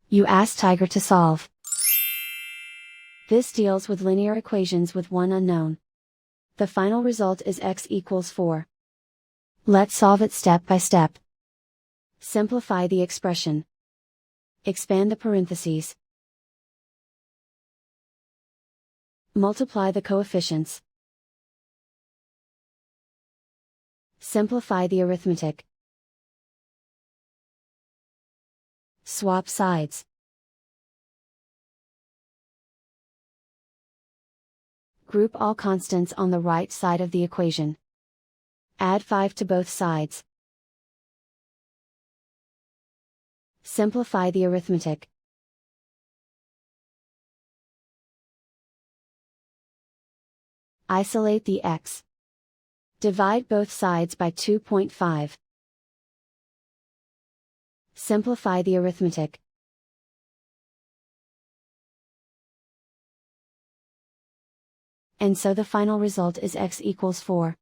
You ask Tiger to solve. This deals with linear equations with one unknown. The final result is x equals 4. Let's solve it step by step. Simplify the expression. Expand the parentheses. Multiply the coefficients. Simplify the arithmetic. Swap sides. Group all constants on the right side of the equation. Add 5 to both sides. Simplify the arithmetic. Isolate the x. Divide both sides by 2.5. Simplify the arithmetic. And so the final result is x equals 4.